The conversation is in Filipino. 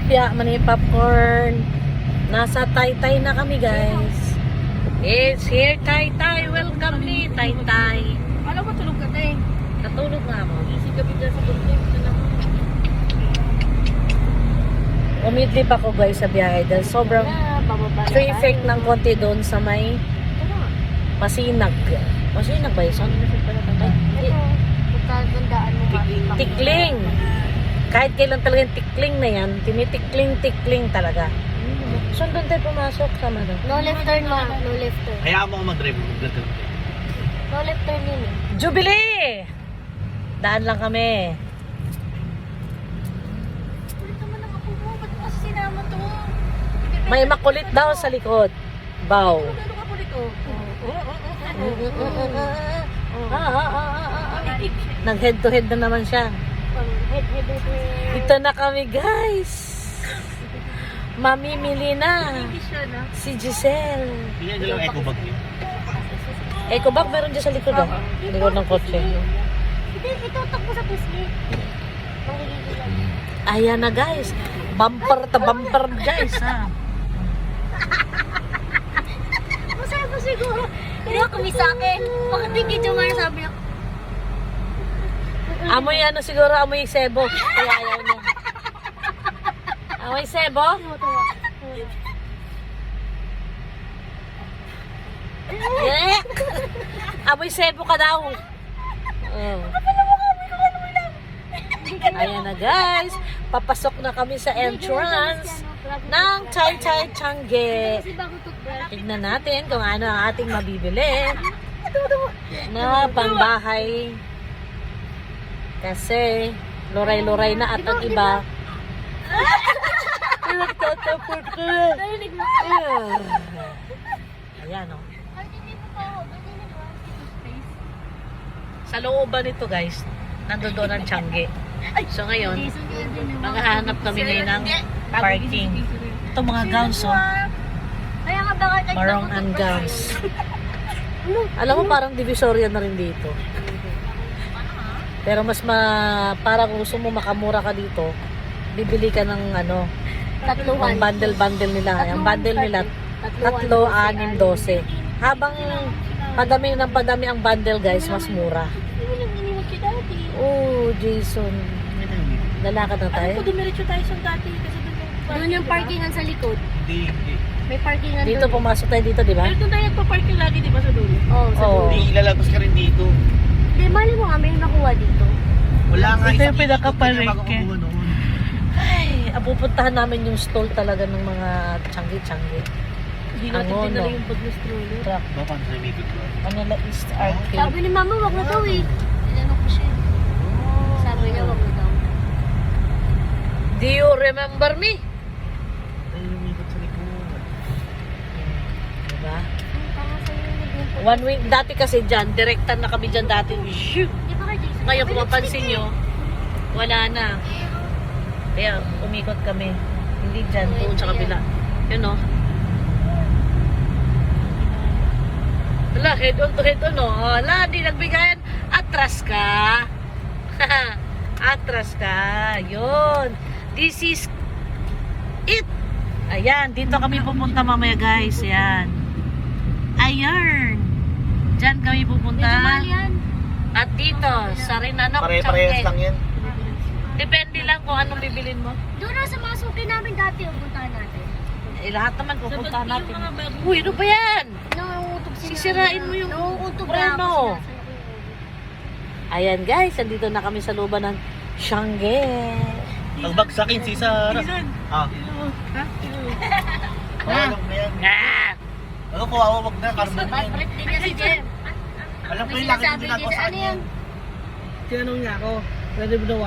tilapia, mani popcorn. Nasa Taytay na kami, guys. It's here, Taytay. Welcome ni Taytay. Alam mo, tulog ka tayo. Natulog nga ako. Easy gabi dyan sa bundok. Umidlip ako, guys, sa biyahe. Dahil sobrang traffic ng konti doon sa may Masinag. Masinag ba yun? Saan Ito, pagkagandaan mo. Tikling. Kahit kailan talaga yung tikling na yan, tinitikling-tikling talaga. Saan doon tayo pumasok? Sama doon. No left turn, ma. No left turn. Hayaan mo ako mag-drive. No left turn yun eh. Jubilee! Daan lang kami. Kulit naman ang ako mo. Ba't mo kasi sinama to? May makulit daw sa likod. Bow. Gano'n ka kulit oh. Nag head to head na naman siya. Head. Ito na kami, guys. Mamimili na. Si Giselle. Hindi niya dalang eco bag niyo. Eco bag meron dyan sa likod, oh. Likod ng kotse. Hindi, itutok mo sa pisngi. Mangigilan. Ayan na, guys. Bumper to bumper, guys, ha. Masaya ko siguro. Hindi ako kumisake. Bakit hindi tumar sabi ako? Amoy ano siguro, amoy sebo. Kaya ayaw niya. Amoy sebo? Yeah. Amoy sebo ka daw. Oh. Ayan na, guys. Papasok na kami sa entrance ng Taytay Changi. Kasi bago toothbrush. Tignan natin kung ano ang ating mabibili na pangbahay. Kasi luray-luray na at ang iba. Nagtatapot ko na. Narinig mo. Ayan, o. Ay, hindi mo pa. Hindi mo ba? Space. Sa looban nito, guys, nandoon ang Changi. So ngayon, maghahanap kami ngayon ng parking. Ito mga gowns, oh. Kaya nga baka Marong and gowns. Alam mo, parang divisoria na rin dito. Pero mas para kung gusto mo makamura ka dito, bibili ka ng ano, ng bundle nila. Ang bundle nila, 3, 6, 12. Habang padami ng padami ang bundle, guys, mas mura. Iniwag si dati. Oh, Jason. Lalakad na tayo. Ano po, dumiretso tayo sa dati. Doon yung parkingan sa likod. Hindi. May parkingan Dito, doon. pumasok tayo dito, di ba? Pero doon tayo nagpa-parking lagi, di ba, sa dulo? Oo, sa Oo. dulo. Hindi, ilalabas ka rin dito. Di, mali mo nga, may nakuha dito. Wala nga Ito yung isang pinakapalengke. ikot kanya bago kumuha noon. Ay, pupuntahan namin yung stall talaga ng mga Changi-Changi. Hindi natin natin dinala yung bag na stroller. Truck. Ba, paano sa ikot ko? Manila East Arcade. Sabi ni mama, wag na daw eh. Tinanong ko siya. Sabi niya, wag na daw. Do you remember me? Ay, lumikot sa likod. Diba? Tama sa'yo yung nag-import. One week, dati kasi dyan, direktan na kami dyan dati. Shoo! Di ba kay Jason? Ngayon, kung mapansin nyo, wala na. Kaya umikot kami. Hindi dyan, doon sa kabila. Yun o. Wala, head on to head on o. Wala, di nagbigayan. Atras ka. Atras ka. Yun. This is it. Ayan, dito kami pupunta mamaya, guys. Ayan. Ayan. Diyan kami pupunta. Medyo mahal yan. At dito, sa Rinanok, Pare-parehas Changi. lang yan. Depende lang kung anong bibilin mo. Doon na sa mga suki namin dati, yung puntahan natin. Eh, lahat naman pupuntahan natin. Uy, ano ba yan? Nangungutob sila. Sisirain mo yung Nangungutob preno. Ayan, guys, andito na kami sa luban ng Changi. Pagbagsakin si Sarah. Ah. Alam mo yan. Nga! Ano ko, wag na, carbon yan. Bad din niya si Jem. Alam ko May yung laki sinasabi yung ginagawa niya, sa ano yan? kanya. Tinanong niya ako, pwede mo daw